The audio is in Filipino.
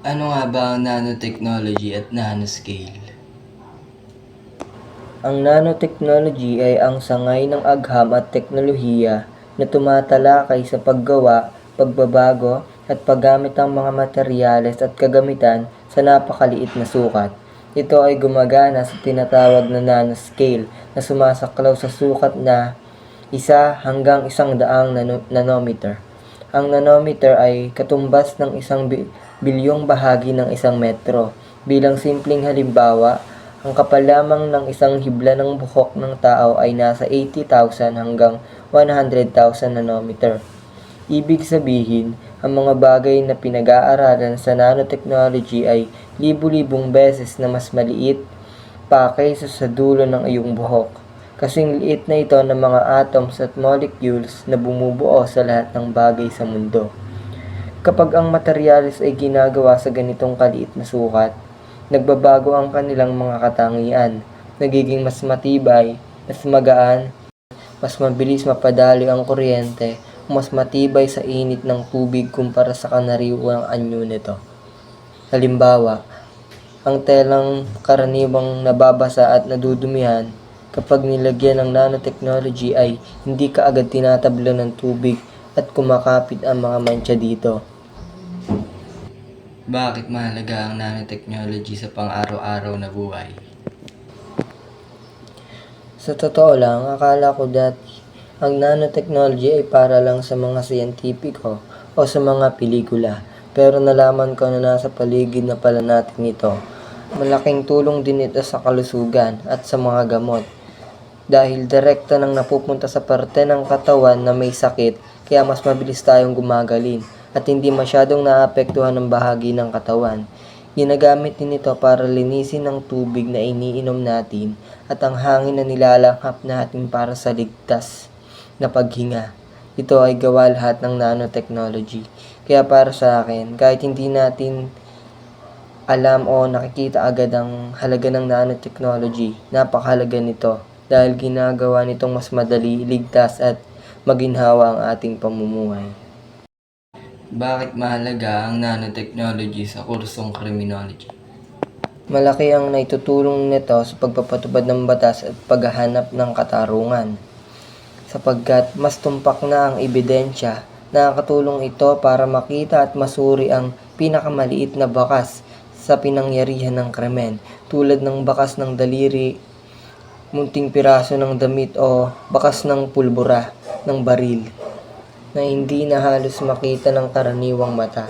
Ano nga ba ang nanotechnology at nanoscale? Ang nanotechnology ay ang sangay ng agham at teknolohiya na tumatalakay sa paggawa, pagbabago, at paggamit ng mga materyales at kagamitan sa napakaliit na sukat. Ito ay gumagana sa tinatawag na nanoscale na sumasaklaw sa sukat na 1 hanggang 100 nanometer. Ang nanometer ay katumbas ng 1 bilyong bahagi ng 1 metro. Bilang simpleng halimbawa, ang kapal lamang ng isang hibla ng buhok ng tao ay nasa 80,000 hanggang 100,000 nanometer. Ibig sabihin, ang mga bagay na pinag-aaralan sa nanotechnology ay libu-libong beses na mas maliit pa kaysa sa dulo ng iyong buhok. Kasing liit na ito ng mga atoms at molecules na bumubuo sa lahat ng bagay sa mundo. Kapag ang materyales ay ginagawa sa ganitong kaliit na sukat, nagbabago ang kanilang mga katangian, nagiging mas matibay, mas magaan, mas mabilis mapadali ang kuryente, mas matibay sa init ng tubig kumpara sa kanariwang anyo nito. Halimbawa, ang telang karaniwang nababasa at nadudumihan kapag nilagyan ng nanotechnology ay hindi kaagad tinatabla ng tubig at kumakapit ang mga mancha dito. Bakit mahalaga ang nanotechnology sa pang-araw-araw na buhay? Sa totoo lang, akala ko dati ang nanotechnology ay para lang sa mga siyentipiko o sa mga pelikula. Pero nalaman ko na nasa paligid na pala natin ito. Malaking tulong din ito sa kalusugan at sa mga gamot. Dahil direkta nang napupunta sa parte ng katawan na may sakit, kaya mas mabilis tayong gumagaling at hindi masyadong naapektuhan ng bahagi ng katawan. Ginagamit din ito para linisin ang tubig na iniinom natin at ang hangin na nilalanghap natin para sa ligtas na paghinga. Ito ay gawa lahat ng nanotechnology. Kaya para sa akin, kahit hindi natin alam o nakikita agad ang halaga ng nanotechnology, napakahalaga nito dahil ginagawa nitong mas madali, ligtas at maginhawa ang ating pamumuhay. Bakit mahalaga ang nanotechnology sa kursong criminology? Malaki ang naitutulong nito sa pagpapatupad ng batas at paghahanap ng katarungan. Sapagkat mas tumpak na ang ebidensya, nakakatulong ito para makita at masuri ang pinakamaliit na bakas sa pinangyarihan ng krimen, tulad ng bakas ng daliri, munting piraso ng damit o bakas ng pulbura ng baril na hindi na halos makita ng karaniwang mata.